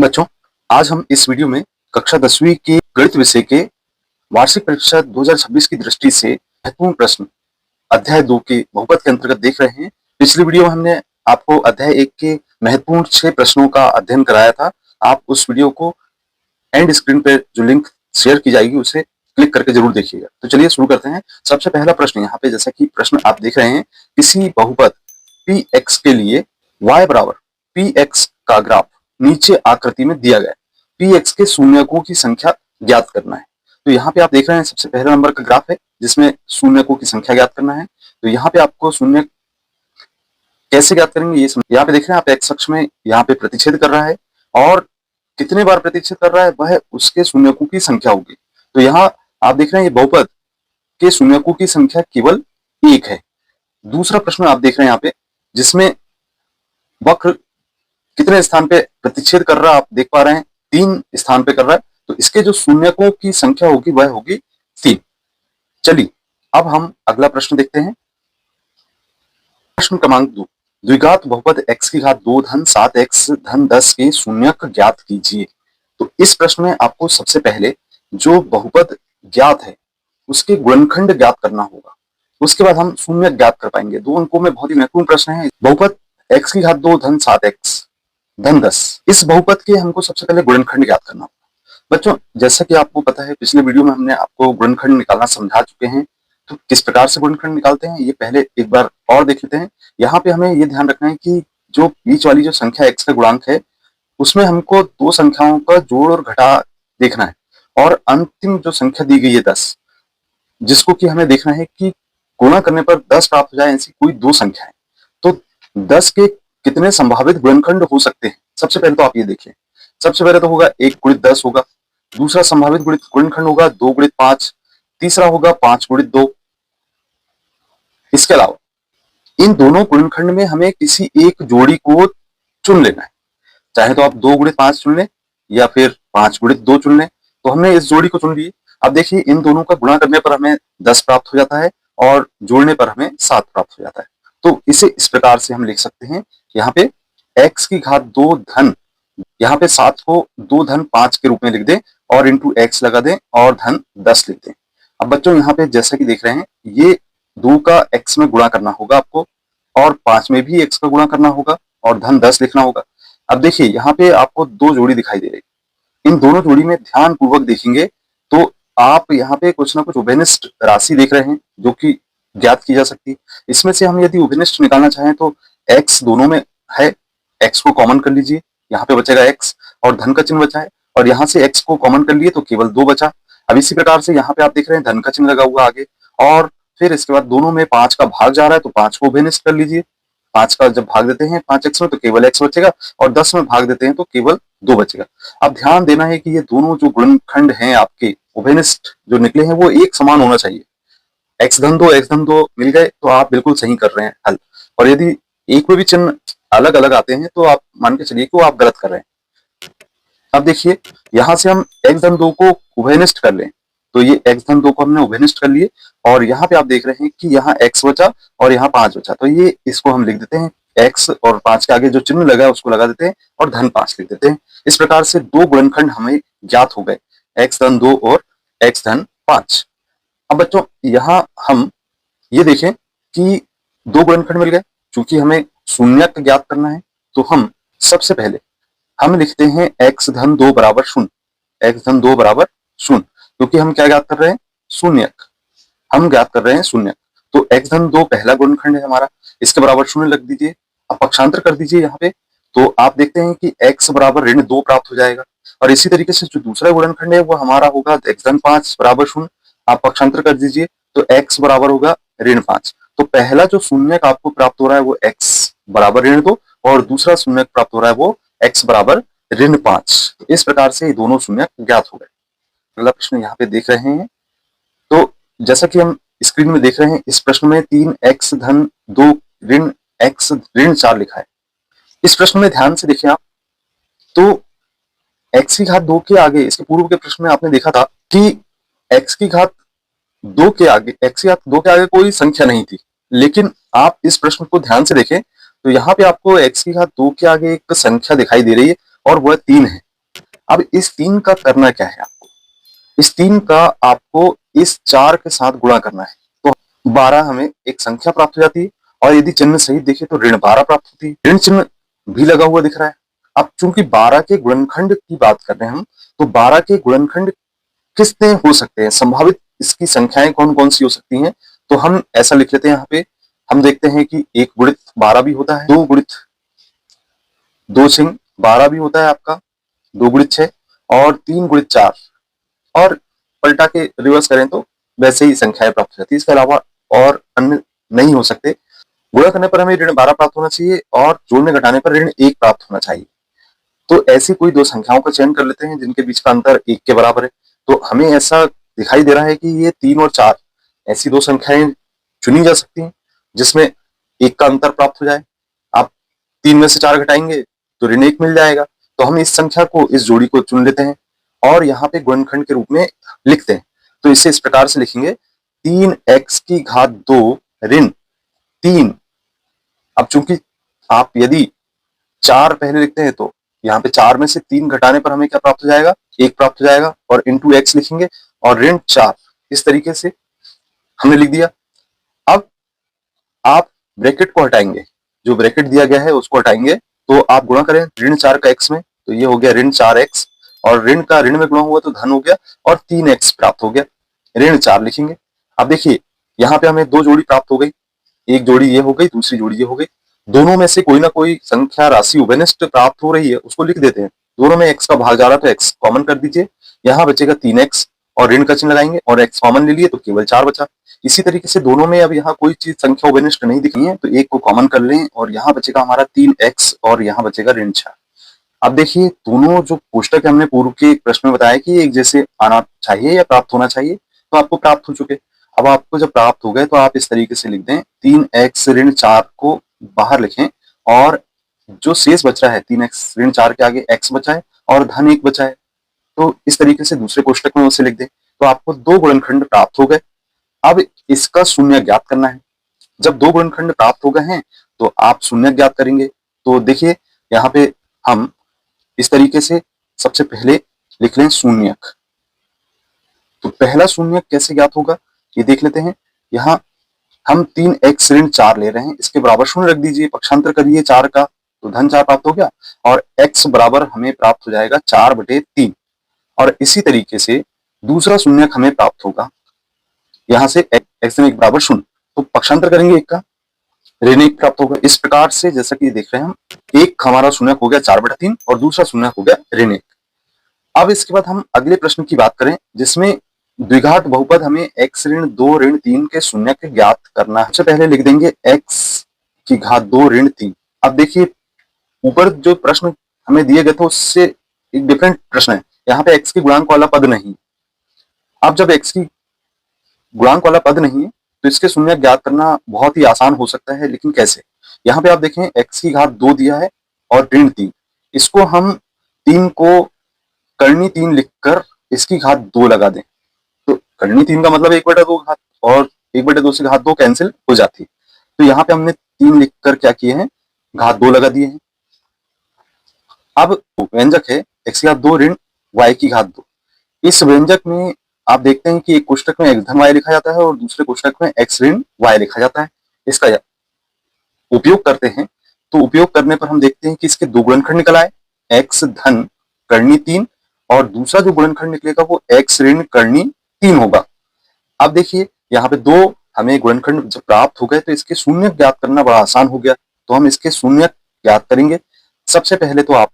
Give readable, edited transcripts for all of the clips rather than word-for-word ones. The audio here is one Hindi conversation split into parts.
बच्चों, आज हम इस वीडियो में कक्षा 10वीं के गणित विषय के वार्षिक परीक्षा 2026 की दृष्टि से महत्वपूर्ण प्रश्न अध्याय 2 के बहुपद के अंतर्गत देख रहे हैं। पिछली वीडियो में हमने आपको अध्याय 1 के महत्वपूर्ण 6 प्रश्नों का अध्ययन कराया था। आप उस वीडियो को एंड स्क्रीन पे जो लिंक शेयर की जाएगी उसे क्लिक करके जरूर देखिएगा। तो चलिए शुरू करते हैं। सबसे पहला प्रश्न यहाँ पे, जैसा कि प्रश्न आप देख रहे हैं, किसी बहुपद px के लिए y बराबर px का ग्राफ नीचे आकृति में दिया गया है। px के शून्यकों की संख्या ज्ञात करना है। तो यहाँ पे आप देख रहे हैं सबसे पहला नंबर का ग्राफ है जिसमें शून्यकों की संख्या ज्ञात करना है। तो यहाँ पे आपको शून्य कैसे ज्ञात करेंगे ये यहाँ पे देख रहे हैं आप, एक्स अक्ष में यहाँ पे प्रतिच्छेद कर रहा है और कितने बार प्रतिच्छेद कर रहा है वह उसके शून्यकों की संख्या होगी। तो यहाँ आप देख रहे हैं ये बहुपद के शून्यकों की संख्या केवल एक है। दूसरा प्रश्न आप देख रहे हैं यहाँ पे जिसमें वक्र कितने स्थान पे प्रतिच्छेद कर रहा है, आप देख पा रहे हैं 3 स्थान पे कर रहा है। तो इसके जो शून्यकों की संख्या होगी वह होगी 3। चलिए अब हम अगला प्रश्न देखते हैं। प्रश्न क्रमांक 2, द्विघात बहुपद x की घात 2 धन 7x धन 10 के शून्यक ज्ञात कीजिए। तो इस प्रश्न में आपको सबसे पहले जो बहुपद ज्ञात है उसके गुणनखंड ज्ञात करना होगा, उसके बाद हम शून्य ज्ञात कर पाएंगे। 2 अंकों में बहुत ही महत्वपूर्ण प्रश्न है। बहुपद x की घात 2 धन 7x धन 10, इस बहुपद के हमको सबसे पहले गुणनखंड ज्ञात करना होगा। बच्चों, जैसा कि आपको पता है पिछले वीडियो में हमने आपको गुणनखंड निकालना समझा चुके हैं। तो किस प्रकार से गुणनखंड निकालते हैं ये पहले एक बार और देख लेते हैं। यहाँ पे हमें ये ध्यान रखना है कि जो बीच वाली जो संख्या x का गुणांक है उसमें हमको 2 संख्याओं का जोड़ और घटा देखना है, और अंतिम जो संख्या दी गई है 10, जिसको कि हमें देखना है कि गुणा करने पर 10 प्राप्त हो जाए, ऐसी कोई 2 संख्या है। तो 10 के कितने संभावित गुणनखंड हो सकते हैं, सबसे पहले तो आप ये देखिए। सबसे पहले तो होगा 1 गुणित 10 होगा, दूसरा संभावित गुणनखंड होगा 2 गुणित 5, तीसरा होगा 5 गुणित 2। इसके अलावा इन दोनों गुणनखंड में हमें किसी एक जोड़ी को चुन लेना है। चाहे तो आप 2 गुणित 5 चुन लें या फिर 5 गुणित 2 चुन लें। तो हमने इस जोड़ी को चुन ली। अब देखिए इन दोनों का गुणा करने पर हमें 10 प्राप्त हो जाता है और जोड़ने पर हमें 7 प्राप्त हो जाता है। तो इसे इस प्रकार से हम लिख सकते हैं, यहाँ पे x की घात 2 धन, यहाँ पे 7 को 2 धन 5 के रूप में लिख दें और इंटू x लगा दें और धन 10 लिख दें। अब बच्चों यहाँ पे जैसा कि देख रहे हैं ये 2 का x में गुणा करना होगा आपको, और 5 में भी x का गुणा करना होगा और धन 10 लिखना होगा। अब देखिए यहाँ पे आपको 2 जोड़ी दिखाई दे रही है। इन दोनों जोड़ी में ध्यान पूर्वक देखेंगे तो आप यहाँ पे कुछ ना कुछ उभयनिष्ठ राशि देख रहे हैं जो कि ज्ञात की जा सकती है। इसमें से हम यदि उभयनिष्ठ निकालना चाहें तो x दोनों में है, x को कॉमन कर लीजिए, यहाँ पे बचेगा x और धन का चिन्ह बचा है, और यहाँ से x को कॉमन कर लिए तो केवल 2 बचा। अब इसी प्रकार से यहाँ पे आप देख रहे हैं धन का चिन्ह लगा हुआ आगे, और फिर इसके बाद दोनों में 5 का भाग जा रहा है तो 5 को उभयनिष्ठ कर लीजिए। 5 का जब भाग देते हैं 5x में तो केवल x बचेगा, और 10 में भाग देते हैं तो केवल 2 बचेगा। अब ध्यान देना है कि ये दोनों जो गुणनखंड हैं आपके उभयनिष्ठ जो निकले हैं वो एक समान होना चाहिए। x धन 2 x धन 2 मिल गए तो आप बिल्कुल सही कर रहे हैं हल, और यदि एक में भी चिन्ह अलग अलग आते हैं तो आप मान के चलिए कि आप गलत कर रहे हैं। अब देखिए यहाँ से हम x धन 2 को उभयनिष्ठ कर लें, तो ये x धन 2 को हमने उभयनिष्ठ कर लिए, और यहाँ पे आप देख रहे हैं कि यहाँ x बचा और यहाँ 5 बचा। तो ये इसको हम लिख देते हैं, x और 5 के आगे जो चिन्ह लगा है उसको लगा देते हैं और धन 5 लिख देते हैं। इस प्रकार से 2 गुणनखंड हमें ज्ञात हो गए, x धन 2 और x धन 5। अब बच्चों यहाँ हम ये देखें कि 2 गुणनखंड मिल गए। चूंकि हमें शून्यक ज्ञात करना है तो हम सबसे पहले हम लिखते हैं x धन 2 बराबर 0, x धन 2 बराबर 0, क्योंकि हम क्या ज्ञात कर रहे हैं, शून्यक हम ज्ञात कर रहे हैं शून्यक। तो x धन 2 पहला गुणनखंड है हमारा, इसके बराबर 0 लग दीजिए। अब पक्षांतर कर दीजिए यहाँ पे, तो आप देखते हैं कि x बराबर ऋण 2 प्राप्त हो जाएगा। और इसी तरीके से जो दूसरा गुणनखंड है वो हमारा होगा x धन 5 बराबर 0। आप पक्षांतर कर दीजिए तो x बराबर होगा ऋण 5। तो पहला जो शून्यक आपको प्राप्त हो रहा है वो x बराबर ऋण 2, और दूसरा शून्यक प्राप्त हो रहा है वो x बराबर ऋण 5। तो इस प्रकार से ये दोनों शून्यक ज्ञात हो गए। अगला प्रश्न यहाँ पे देख रहे हैं, तो जैसा कि हम स्क्रीन में देख रहे हैं इस प्रश्न में 3x धन 2 ऋण x ऋण 4 लिखा है। इस प्रश्न में ध्यान से देखिए आप, तो x की घात 2 के आगे, इसके पूर्व के प्रश्न में आपने देखा था कि x की घात 2 के आगे कोई संख्या नहीं थी, लेकिन आप इस प्रश्न को ध्यान से देखें तो यहाँ पे आपको x की घात 2 के आगे एक संख्या दिखाई दे रही है और वह 3 है। अब इस 3 का करना क्या है आपको, इस 3 का आपको इस 4 के साथ गुणा करना है, तो 12 हमें एक संख्या प्राप्त हो जाती है, और यदि चिन्ह सहित देखें तो ऋण 12 प्राप्त होती है, ऋण चिन्ह भी लगा हुआ दिख रहा है। अब चूंकि 12 के गुणनखंड की बात कर रहे हैं हम, तो 12 के गुणनखंड कितने हो सकते हैं, संभावित इसकी संख्याएं कौन कौन सी हो सकती हैं, तो हम ऐसा लिख लेते हैं। यहाँ पे हम देखते हैं कि 1 गुणित 12 भी होता है, 2 गुणित 2 छिंग 12 भी होता है आपका, 2 गुणित 6 और 3 गुणित 4, और पलटा के रिवर्स करें तो वैसे ही संख्याएं प्राप्त हो जाती है। इसके अलावा और अन्य नहीं हो सकते। गुणा करने पर हमें ऋण 12 प्राप्त होना चाहिए और जोड़ने घटाने पर ऋण 1 प्राप्त होना चाहिए। तो ऐसी कोई दो संख्याओं का चयन कर लेते हैं जिनके बीच का अंतर 1 के बराबर है। तो हमें ऐसा दिखाई दे रहा है कि ये 3 और 4 ऐसी दो संख्याएं चुनी जा सकती हैं जिसमें 1 का अंतर प्राप्त हो जाए। आप 3 में से 4 घटाएंगे तो ऋण 1 मिल जाएगा। तो हम इस संख्या को, इस जोड़ी को चुन लेते हैं और यहाँ पे गुणनखंड के रूप में लिखते हैं। तो इसे इस प्रकार से लिखेंगे, 3x की घात 2 ऋण 3। अब चूंकि आप यदि 4 पहले लिखते हैं तो यहाँ पे 4 में से 3 घटाने पर हमें क्या प्राप्त हो जाएगा, 1 प्राप्त हो जाएगा, और इंटू एक्स लिखेंगे और ऋण 4 इस तरीके से हमने लिख दिया। अब आप ब्रैकेट को हटाएंगे, जो ब्रैकेट दिया गया है उसको हटाएंगे, तो आप गुणा करें ऋण 4 का x में, तो ये हो गया ऋण 4x, और ऋण का ऋण में गुणा हुआ तो धन हो गया और 3x प्राप्त हो गया, ऋण 4 लिखेंगे। अब देखिए यहाँ पे हमें 2 जोड़ी प्राप्त हो गई, एक जोड़ी ये हो गई, दूसरी जोड़ी ये हो गई। दोनों में से कोई ना कोई संख्या राशि उभयनिष्ठ प्राप्त हो रही है, उसको लिख देते हैं। दोनों में x का भाग जा रहा है तो x कॉमन कर दीजिए, यहाँ बचेगा 3x और ऋण का चिन्ह लगाएंगे और x कॉमन ले लिए तो केवल 4 बचा। इसी तरीके से दोनों में अब यहाँ कोई चीज संख्या उभयनिष्ठ नहीं दिख रही है तो एक को कॉमन कर लें और यहाँ बचेगा हमारा 3x और यहाँ बचेगा ऋण 4। अब देखिए दोनों जो कोष्टक हमने पूर्व के एक प्रश्न में बताया कि एक जैसे आना चाहिए या प्राप्त होना चाहिए, तो आपको प्राप्त हो चुके। अब आपको जब प्राप्त हो गए तो आप इस तरीके से लिख दें, 3x ऋण 4 को बाहर लिखें और जो शेष बच रहा है 3x ऋण 4 के आगे x बचा है और धन 1 बचा है, तो इस तरीके से दूसरे कोष्टक में उसे लिख दें। तो आपको 2 गुणनखंड प्राप्त हो गए। अब इसका शून्य ज्ञात करना है। जब 2 गुणनखंड प्राप्त हो गए हैं तो आप शून्य ज्ञात करेंगे। तो देखिए यहाँ पे हम इस तरीके से सबसे पहले लिख लें शून्यक। तो पहला शून्यक कैसे ज्ञात होगा ये देख लेते हैं। यहाँ हम 3x ऋण 4 ले रहे हैं, इसके बराबर शून्य रख दीजिए, पक्षांतर करिए 4 का तो धन 4 प्राप्त हो गया और x बराबर हमें प्राप्त हो जाएगा 4/3। और इसी तरीके से दूसरा शून्यक हमें प्राप्त होगा, यहाँ से x ऋण 1 बराबर 0, तो पक्षांतर करेंगे 1 का, ऋण 1 प्राप्त होगा। इस प्रकार से जैसा कि देख रहे हैं हम, एक हमारा शून्यक हो गया 4/3 और दूसरा शून्यक हो गया ऋण 1। अब इसके बाद हम अगले प्रश्न की बात करें जिसमें द्विघात बहुपद हमें x ऋण 2 ऋण 3 के शून्यक ज्ञात करना है। सबसे पहले लिख देंगे x की घात 2 ऋण 3। अब देखिए ऊपर जो प्रश्न हमें दिए गए थे उससे एक डिफरेंट प्रश्न है, यहाँ पे x की गुणांक वाला पद नहीं। अब जब x की गुणांक वाला पद नहीं है तो इसके शून्यक ज्ञात करना बहुत ही आसान हो सकता है, लेकिन कैसे। यहाँ पे आप देखें x की घात 2 दिया है और ऋण 3, इसको हम 3 को करनी 3 लिखकर इसकी घात 2 लगा दें, तो करनी 3 का मतलब 1/2 घात, और 1/2 से घात 2 कैंसिल हो जाती है। तो यहाँ पे हमने 3 लिखकर क्या किए हैं, घात 2 लगा दिए हैं। अब व्यंजक है x की घात 2 ऋण y की घात 2। इस व्यंजक में आप देखते हैं कि एक कोष्टक में x धन y लिखा जाता है और दूसरे कोष्टक में x ऋण y लिखा जाता है। इसका उपयोग करते हैं, तो उपयोग करने पर हम देखते हैं कि इसके 2 गुणनखंड निकल आए, x धन करनी 3 और दूसरा जो गुणनखंड निकलेगा वो x ऋण करनी 3 होगा। अब देखिए यहाँ पे 2 हमें गुणनखंड जब प्राप्त हो गए तो इसके शून्य ज्ञात करना बड़ा आसान हो गया। तो हम इसके शून्य ज्ञात करेंगे। सबसे पहले तो आप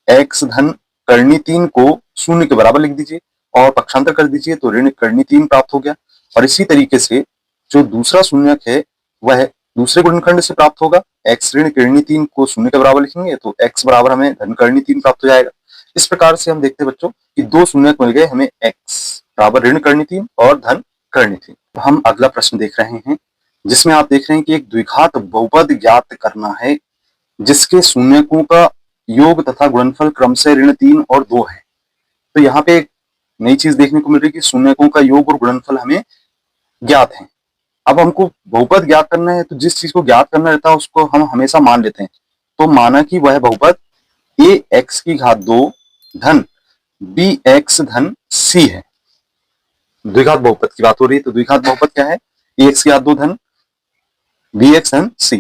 x धन करनी 3 को 0 के बराबर लिख दीजिए और पक्षांतर कर दीजिए तो ऋण करनी 3 प्राप्त हो गया। और इसी तरीके से जो दूसरा शून्यक है वह दूसरे गुणनखंड से प्राप्त होगा, x ऋण करनी 3 को 0 के बराबर लिखेंगे तो x बराबर हमें धन करनी 3 प्राप्त हो जाएगा। इस प्रकार से हम देखते हैं बच्चों कि 2 शून्यक मिल गए हमें, x बराबर ऋण करनी 3 और धन करनी 3। तो हम अगला प्रश्न देख रहे हैं जिसमें आप देख रहे हैं कि एक द्विघात बहुपद ज्ञात करना है जिसके शून्यकों का योग तथा गुणनफल क्रमशः ऋण 3 और 2 है। तो यहाँ पे एक नई चीज देखने को मिल रही है कि शून्यकों का योग और गुणनफल हमें ज्ञात है। अब हमको बहुपद ज्ञात करना है तो जिस चीज को ज्ञात करना रहता है उसको हम हमेशा मान लेते हैं। तो माना कि वह बहुपद a x की घात 2 धन बी एक्स धन सी है। द्विघात बहुपद की बात हो रही है, तो द्विघात बहुपद क्या है? ए एक्स की घात 2 धन बी एक्स धन सी,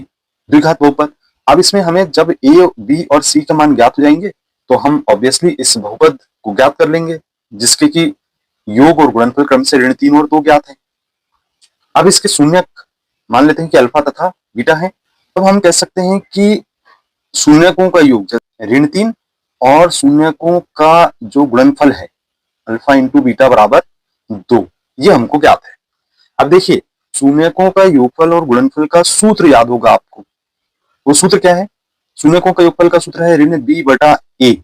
द्विघात बहुपद। अब इसमें हमें जब ए बी और सी के मान ज्ञात हो जाएंगे तो हम ऑब्वियसली इस बहुपद को ज्ञात कर लेंगे, जिसके कि योग और गुणनफल क्रम से ऋण 3 और 2 ज्ञात है। अब इसके शून्यक मान लेते हैं कि अल्फा तथा बीटा है, तो हम कह सकते हैं कि शून्यकों का योग ऋण 3 और शून्यकों का जो गुणनफल है अल्फा इंटू बीटा बराबर 2, ये हमको ज्ञात है। अब देखिए, शून्यकों का योगफल और गुणनफल का सूत्र याद होगा आपको। वो सूत्र क्या है? शून्यकों का योगफल का सूत्र है ऋण बी बटा ए,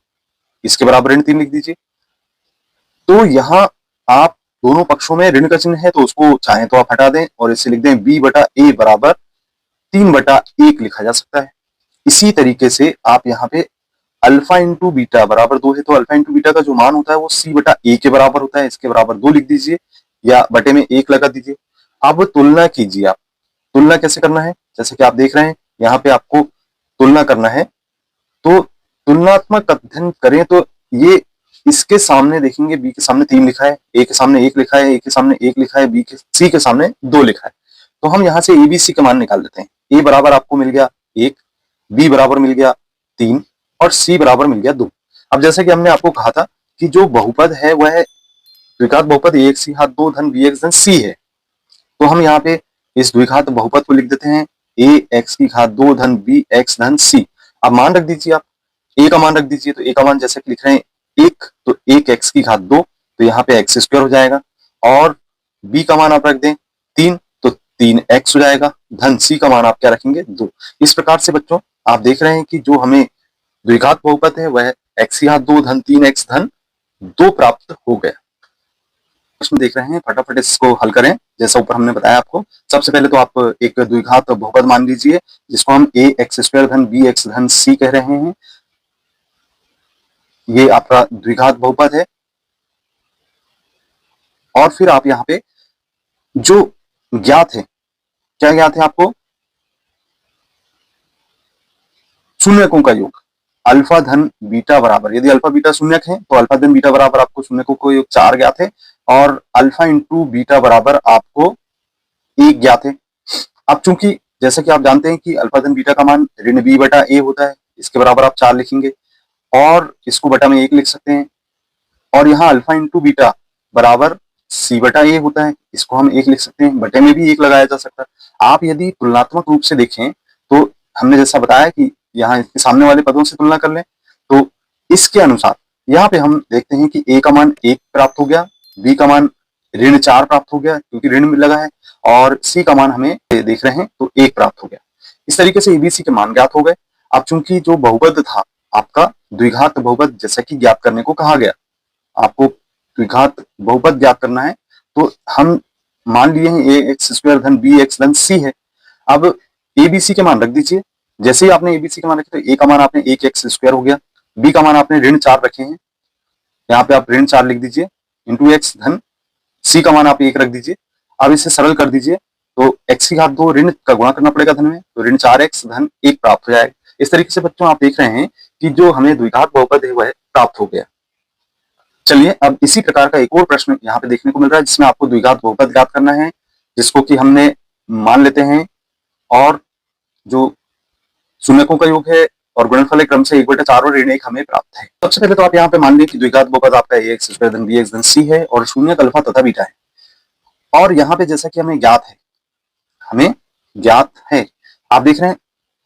इसके बराबर ऋण 3 लिख दीजिए। तो यहां आप दोनों पक्षों में ऋण का चिन्ह है, तो उसको चाहे तो आप हटा दें और इसे लिख दें बी बटा ए बराबर 3/1 लिखा जा सकता है। इसी तरीके से आप यहाँ पे अल्फा इंटू बीटा बराबर 2 है, तो अल्फा इंटू बीटा का जो मान होता है वो सी बटा ए के बराबर होता है, इसके बराबर 2 लिख दीजिए या बटे में 1 लगा दीजिए। अब तुलना कीजिए। आप तुलना कैसे करना है? जैसे कि आप देख रहे हैं यहाँ पे आपको तुलना करना है, तो तुलनात्मक अध्ययन करें तो ये इसके सामने देखेंगे बी के सामने 3 लिखा है, ए के सामने 1 लिखा है, ए के सामने 1 लिखा है, बी के सी के सामने 2 लिखा है। तो हम यहाँ से ए बी सी के मान निकाल देते हैं। ए बराबर आपको मिल गया 1, बी बराबर मिल गया 3 और सी बराबर मिल गया 2। अब जैसे कि हमने आपको कहा था कि जो बहुपद है वह द्विघात बहुपद ए एक्स की घात 2 धन बी एक्स धन सी है, तो हम यहाँ पे इस द्विघात बहुपद को लिख देते हैं ए एक्स की घात 2 धन बी एक्स धन सी। अब मान रख दीजिए, आप ए का मान रख दीजिए, तो ए का मान जैसे कि लिख रहे हैं 1, तो 1 एक्स की घात 2, तो यहाँ पे एक्स स्क्वायर हो जाएगा, और बी का मान आप रख दें 3, तो 3 एक्स हो जाएगा, धन सी का मान आप क्या रखेंगे 2। इस प्रकार से बच्चों आप देख रहे हैं कि जो हमें द्विघात बहुपद है वह एक्स की घात 2 धन 3 एक्स धन 2 प्राप्त हो गया। प्रश्न देख रहे हैं, फटाफट इसको हल करें जैसा ऊपर हमने बताया आपको। सबसे पहले तो आप एक द्विघात बहुपद मान लीजिए जिसको हम ए एक्स स्क्वायर धन बी एक्स धन सी कह रहे हैं। ये आपका द्विघात बहुपद है, और फिर आप यहाँ पे जो ज्ञात है, क्या ज्ञात है आपको? शून्यकों का योग अल्फा धन बीटा बराबर, यदि अल्फा बीटा शून्यक है तो अल्फा धन बीटा बराबर आपको शून्यकों का योग 4 ज्ञात है, और अल्फा इंटू बीटा बराबर आपको 1 ज्ञात है। अब चूंकि जैसे कि आप जानते हैं कि अल्फा धन बीटा का मान ऋण बी बटा ए होता है, इसके बराबर आप 4 लिखेंगे और इसको बटा में 1 लिख सकते हैं, और यहाँ अल्फा इंटू बीटा बराबर सी बटा ए होता है, इसको हम 1 लिख सकते हैं, बटे में भी 1 लगाया जा सकता है। आप यदि तुलनात्मक रूप से देखें तो हमने जैसा बताया कि यहाँ इसके सामने वाले पदों से तुलना कर लें, तो इसके अनुसार यहाँ पे हम देखते हैं कि ए का मान 1 प्राप्त हो गया, बी का मान ऋण 4 प्राप्त हो गया क्योंकि ऋण में लगा है, और सी का मान हमें देख रहे हैं तो 1 प्राप्त हो गया। इस तरीके से एबीसी के मान ज्ञात हो गए। अब चूंकि जो बहुपद था आपका द्विघात बहुपद जैसा कि ज्ञात करने को कहा गया, आपको द्विघात बहुपद ज्ञात करना है, तो हम मान लिए हैं ए एक्स स्क्वायर धन बी एक्स धन सी है। अब एबीसी के मान रख दीजिए। जैसे ही आपने एबीसी के मान रखे तो ए का मान आपने 1 एक्स स्क्वायर हो गया, बी का मान आपने ऋण 4 रखे हैं, यहाँ पे आप ऋण 4 लिख दीजिए, इंटू एक्स धन सी का मान आप 1 रख दीजिए। अब इसे सरल कर दीजिए तो एक्स की घात 2 ऋण का गुणा करना पड़ेगा धन में, तो ऋण 4x धन 1 प्राप्त हो जाएगा। इस तरीके से बच्चों आप देख रहे हैं कि जो हमें द्विघात बहुपद है वह प्राप्त हो गया। चलिए अब इसी प्रकार का एक और प्रश्न यहाँ पे देखने को मिल रहा है जिसमें आपको द्विघात बहुपद ज्ञात करना है, जिसको कि हमने मान लेते हैं, और जो शून्यकों का योग है और गुणनफल क्रम से 1/4 और ऋण 1 हमें प्राप्त है। सबसे पहले तो आप यहाँ पे मान लें कि द्विघात बहुपद आपका ए एक्स स्क्वायर धन बी एक्स धन सी है और शून्यक अल्फा तथा बीटा है, और यहाँ पे जैसा कि हमें ज्ञात है आप देख रहे हैं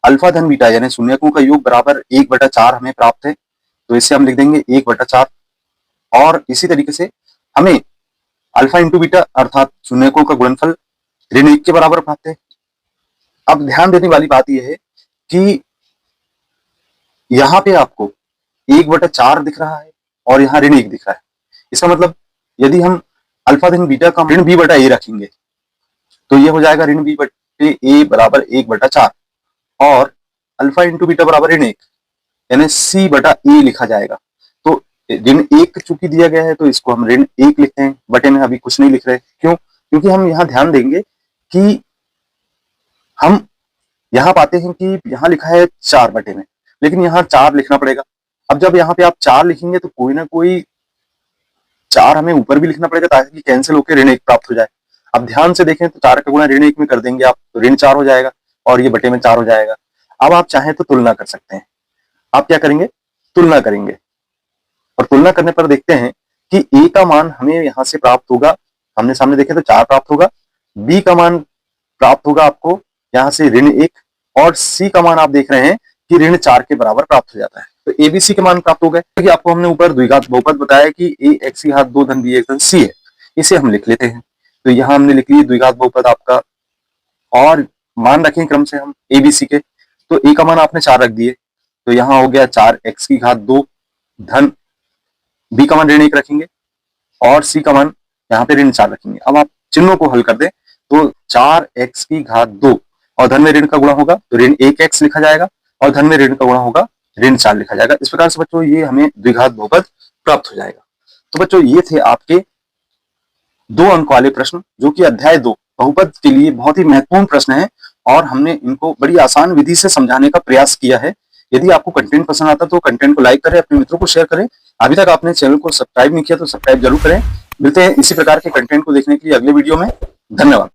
अल्फा धन बीटा यानी शून्यकों का योग बराबर 1/4 हमें प्राप्त है, तो इसे हम लिख देंगे 1/4, और इसी तरीके से हमें अल्फा इंटू बीटा अर्थात शून्यकों का गुणनफल ऋण 1 के बराबर प्राप्त है। अब ध्यान देने वाली बात यह है कि यहाँ पे आपको 1/4 दिख रहा है और यहाँ ऋण 1 दिख रहा है। इसका मतलब यदि हम अल्फा धन बीटा का ऋण बी बटा ए रखेंगे तो ये हो जाएगा ऋण बी बटे ए बराबर 1/4, और अल्फा इंटू बीटा बराबर ऋण 1 यानी सी बटा ए लिखा जाएगा। तो ऋण 1 चूंकि दिया गया है तो इसको हम ऋण 1 लिखते हैं, बटे में अभी कुछ नहीं लिख रहे। क्यों? क्योंकि हम यहाँ ध्यान देंगे कि हम यहाँ पाते हैं कि यहाँ लिखा है 4 बटे में, लेकिन यहाँ 4 लिखना पड़ेगा। अब जब यहाँ पे आप 4 लिखेंगे तो कोई ना कोई 4 हमें ऊपर भी लिखना पड़ेगा ताकि कैंसिल होकर ऋण 1 प्राप्त हो जाए। अब ध्यान से देखें तो 4 का गुणा ऋण 1 में कर देंगे आप, तो ऋण 4 हो जाएगा और ये बटे में 4 हो जाएगा। अब आप चाहें तो तुलना कर सकते हैं। आप क्या करेंगे? तुलना करेंगे, और तुलना करने पर देखते हैं कि ए का मान हमें यहां से प्राप्त होगा, हमने सामने देखे तो 4 प्राप्त होगा, बी का मान प्राप्त होगा आपको यहां से ऋण 1, और सी का मान आप देख रहे हैं कि ऋण 4 के बराबर प्राप्त हो जाता है। तो एबीसी के मान प्राप्त हो गए। कि आपको हमने ऊपर द्विघात बहुपद बताया कि ए एक्स की घात 2 धन बी एक्स धन सी है, इसे हम लिख लेते हैं। तो यहां हमने लिख लिया द्विघात बहुपद आपका, और मान रखें क्रम से हम एबीसी के। तो ए का मान आपने 4 रख दिए, तो यहां हो गया 4 एक्स की घात 2 धन बी का मान ऋण 1 रखेंगे, और सी का मान यहाँ पे ऋण 4 रखेंगे। अब आप चिन्हों को हल कर दें तो 4 एक्स की घात 2 और धन में ऋण का गुणा होगा तो ऋण 1 एक्स लिखा जाएगा, और धन में ऋण का गुणा होगा ऋण 4 लिखा जाएगा। इस प्रकार से बच्चों ये हमें द्विघात बहुपद प्राप्त हो जाएगा। तो बच्चों ये थे आपके 2 अंक वाले प्रश्न, जो कि अध्याय 2 बहुपद के लिए बहुत ही महत्वपूर्ण प्रश्न है, और हमने इनको बड़ी आसान विधि से समझाने का प्रयास किया है। यदि आपको कंटेंट पसंद आता तो कंटेंट को लाइक करें, अपने मित्रों को शेयर करें। अभी तक आपने चैनल को सब्सक्राइब नहीं किया तो सब्सक्राइब जरूर करें। मिलते हैं इसी प्रकार के कंटेंट को देखने के लिए अगले वीडियो में। धन्यवाद।